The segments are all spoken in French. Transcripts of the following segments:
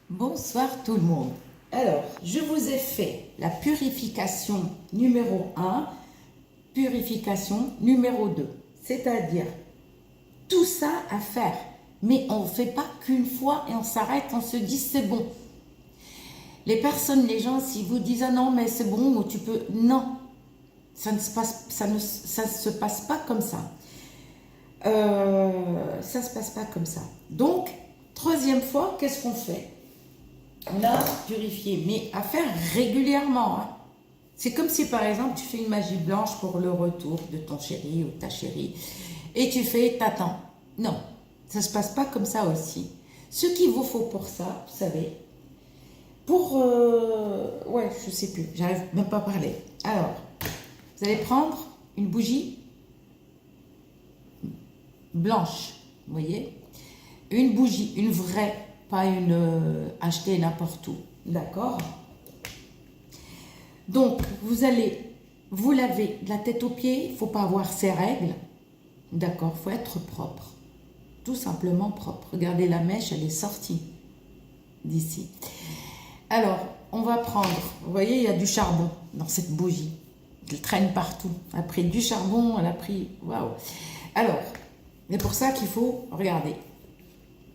Bonsoir tout le monde. Alors, je vous ai fait la purification numéro 1, purification numéro 2. C'est-à-dire, tout ça à faire. Mais on ne fait pas qu'une fois et on s'arrête, on se dit c'est bon. Les personnes, les gens, si vous disent ah non mais c'est bon ou tu peux... Non, ça ne se passe pas comme ça. Ça ne se passe pas comme ça. Donc, troisième fois, qu'est-ce qu'on fait? On a purifié, mais à faire régulièrement. Hein. C'est comme si par exemple tu fais une magie blanche pour le retour de ton chéri ou ta chérie et tu fais t'attends. Non, ça ne se passe pas comme ça aussi. Ce qu'il vous faut pour ça, vous savez, pour... ouais, je sais plus, j'arrive même pas à parler. Alors, vous allez prendre une bougie blanche, vous voyez, une bougie, une vraie, pas une achetée n'importe où, d'accord? Donc, vous allez vous laver de la tête aux pieds, il ne faut pas avoir ces règles, d'accord? Il faut être propre, tout simplement propre. Regardez la mèche, elle est sortie d'ici. Alors, on va prendre, vous voyez, il y a du charbon dans cette bougie, elle traîne partout. Elle a pris du charbon, elle a pris, waouh! Alors, c'est pour ça qu'il faut regarder.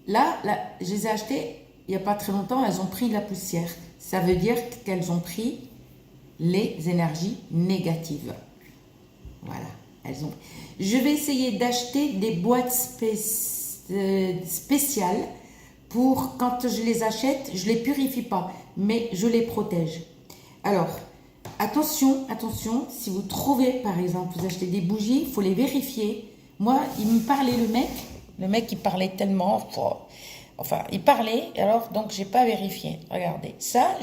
Là, je les ai achetées il n'y a pas très longtemps, elles ont pris la poussière. Ça veut dire qu'elles ont pris les énergies négatives. Voilà, elles ont. Je vais essayer d'acheter des boîtes spéciales pour quand je les achète, je ne les purifie pas, mais je les protège. Alors, attention, attention, si vous trouvez, par exemple, vous achetez des bougies, il faut les vérifier. Moi, il me parlait le mec il parlait tellement, enfin, il parlait, alors donc j'ai pas vérifié. Regardez, ça,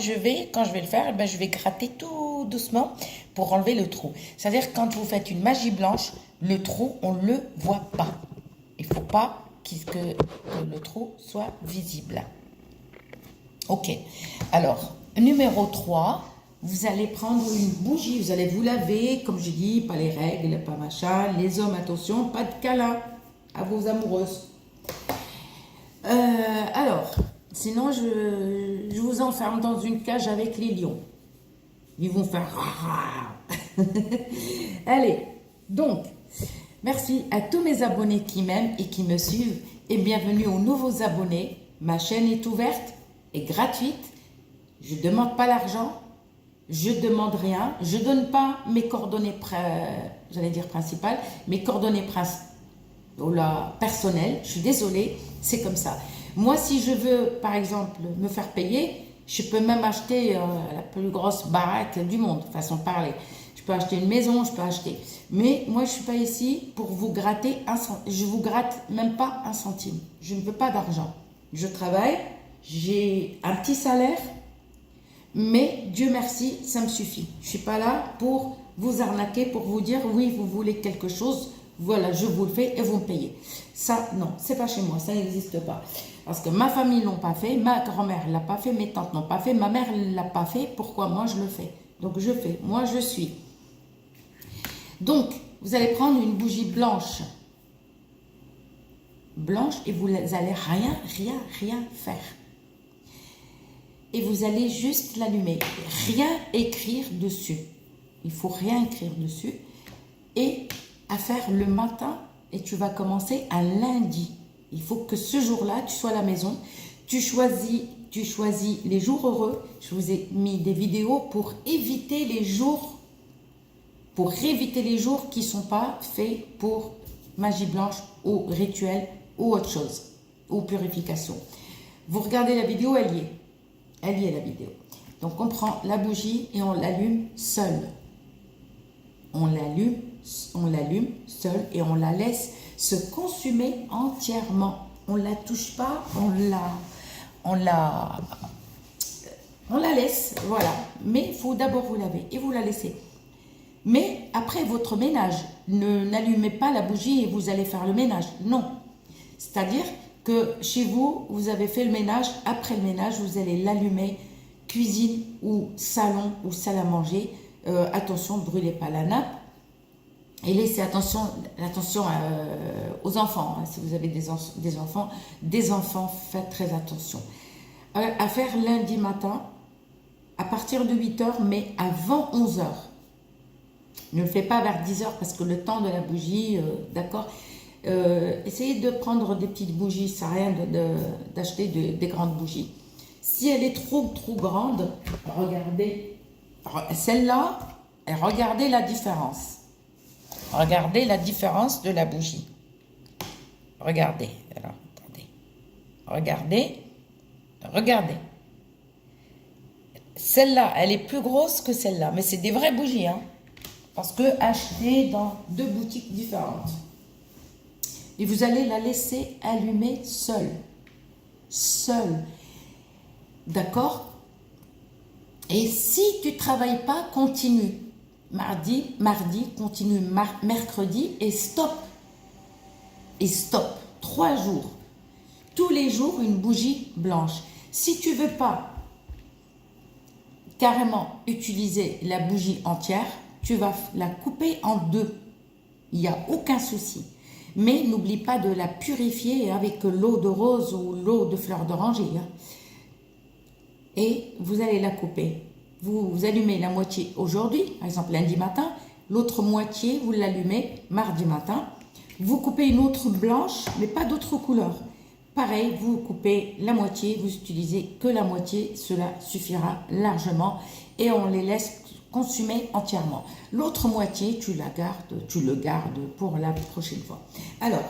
quand je vais le faire, ben, je vais gratter tout doucement pour enlever le trou. C'est-à-dire quand vous faites une magie blanche, le trou, on ne le voit pas. Il ne faut pas que le trou soit visible. Ok, alors, numéro 3, vous allez prendre une bougie, vous allez vous laver, comme je dis, pas les règles, pas machin. Les hommes, attention, pas de câlin à vos amoureuses. Alors, sinon je vous enferme dans une cage avec les lions. Ils vont faire... Allez, donc, merci à tous mes abonnés qui m'aiment et qui me suivent et bienvenue aux nouveaux abonnés. Ma chaîne est ouverte et gratuite. Je ne demande pas l'argent. Je ne demande rien. Je ne donne pas mes coordonnées, j'allais dire principales, mes coordonnées personnelles. Je suis désolée, c'est comme ça. Moi, si je veux, par exemple, me faire payer, je peux même acheter la plus grosse baraque du monde, façon de parler. Je peux acheter une maison, je peux acheter. Mais moi, je ne suis pas ici pour vous gratter un centime. Je ne vous gratte même pas un centime. Je ne veux pas d'argent. Je travaille, j'ai un petit salaire, mais Dieu merci, ça me suffit. Je ne suis pas là pour vous arnaquer, pour vous dire oui, vous voulez quelque chose, voilà, je vous le fais et vous me payez. Ça, non, c'est pas chez moi, ça n'existe pas. Parce que ma famille ne l'a pas fait, ma grand-mère ne l'a pas fait, mes tantes n'ont pas fait, ma mère ne l'a pas fait, pourquoi moi je le fais? Donc je fais, moi je suis. Donc, vous allez prendre une bougie blanche. Blanche et vous allez rien faire. Et vous allez juste l'allumer. Rien écrire dessus. Il faut rien écrire dessus. Et à faire le matin, et tu vas commencer un lundi. Il faut que ce jour-là, tu sois à la maison. Tu choisis les jours heureux. Je vous ai mis des vidéos pour éviter les jours qui ne sont pas faits pour magie blanche ou rituel ou autre chose, ou purification. Vous regardez la vidéo, elle y est. Elle y est la vidéo. Donc on prend la bougie et on l'allume seul. On l'allume seul et on la laisse se consumer entièrement. On ne la touche pas, on la laisse, voilà. Mais il faut d'abord vous laver et vous la laissez. Mais après votre ménage, n'allumez pas la bougie et vous allez faire le ménage. Non. C'est-à-dire que chez vous, vous avez fait le ménage. Après le ménage, vous allez l'allumer, cuisine ou salon ou salle à manger. Attention, ne brûlez pas la nappe. Et laissez attention aux enfants. Hein. Si vous avez des enfants, faites très attention. à faire lundi matin, à partir de 8 h, mais avant 11 h. Ne le fais pas vers 10 h parce que le temps de la bougie, d'accord. Essayez de prendre des petites bougies, ça sert à rien d'acheter des grandes bougies. Si elle est trop grande, regardez, celle-là, et regardez la différence. Regardez la différence de la bougie. Regardez, alors, attendez. Regardez. Celle-là, elle est plus grosse que celle-là, mais c'est des vraies bougies, hein, parce que achetées dans 2 boutiques différentes. Et vous allez la laisser allumer seule. D'accord? Et si tu ne travailles pas, continue. Mardi, continue mercredi et stop. 3 jours. Tous les jours, une bougie blanche. Si tu ne veux pas carrément utiliser la bougie entière, tu vas la couper en 2. Il n'y a aucun souci. Mais n'oublie pas de la purifier avec l'eau de rose ou l'eau de fleur d'oranger. Et vous allez la couper. Vous allumez la moitié aujourd'hui, par exemple lundi matin. L'autre moitié, vous l'allumez mardi matin. Vous coupez une autre blanche, mais pas d'autre couleur. Pareil, vous coupez la moitié, vous utilisez que la moitié, cela suffira largement. Et on les laisse consumer entièrement. L'autre moitié, tu le gardes pour la prochaine fois. Alors,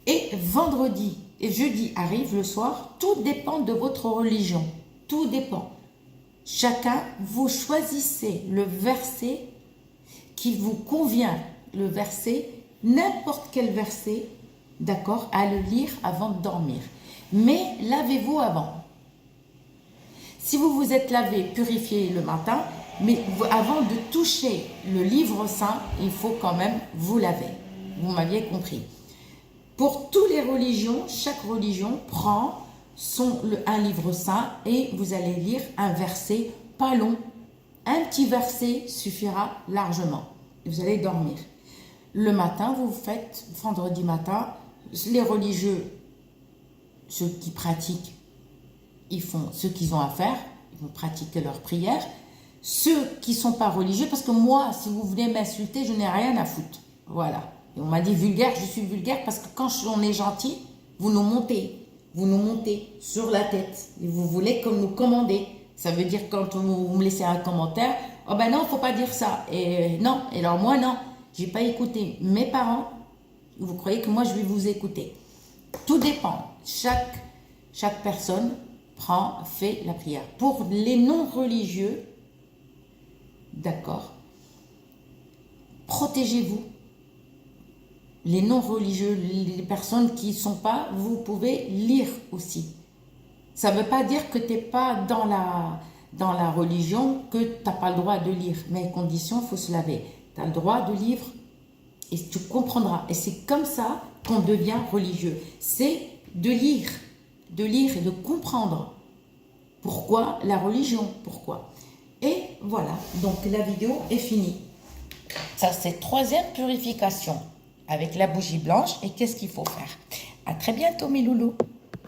et vendredi et jeudi arrive le soir, tout dépend de votre religion. Tout dépend. Chacun, vous choisissez le verset qui vous convient, le verset, n'importe quel verset, d'accord, à le lire avant de dormir. Mais lavez-vous avant. Si vous vous êtes lavé, purifiez le matin, mais avant de toucher le livre saint, il faut quand même vous laver. Vous m'aviez compris. Pour toutes les religions, chaque religion prend un livre saint et vous allez lire un verset pas long. Un petit verset suffira largement. Vous allez dormir. Le matin, vous faites, vendredi matin, les religieux, ceux qui pratiquent, ils font ce qu'ils ont à faire, ils vont pratiquer leur prière. Ceux qui ne sont pas religieux, parce que moi, si vous voulez m'insulter, je n'ai rien à foutre. Voilà. Et on m'a dit vulgaire, je suis vulgaire parce que quand on est gentil, vous nous montez sur la tête. Et vous voulez comme nous commander. Ça veut dire quand vous me laissez un commentaire, oh ben non, il ne faut pas dire ça. Et non, et alors moi non, je n'ai pas écouté mes parents. Vous croyez que moi je vais vous écouter? Tout dépend. Chaque personne fait la prière. Pour les non-religieux, d'accord, protégez-vous. Les non-religieux, les personnes qui ne sont pas, vous pouvez lire aussi. Ça ne veut pas dire que tu n'es pas dans la religion, que tu n'as pas le droit de lire. Mais à condition, il faut se laver. Tu as le droit de lire et tu comprendras. Et c'est comme ça qu'on devient religieux. C'est de lire et de comprendre. Pourquoi la religion? Pourquoi? Et voilà, donc la vidéo est finie. Ça, c'est 3e purification avec la bougie blanche. Et qu'est-ce qu'il faut faire? À très bientôt mes loulous.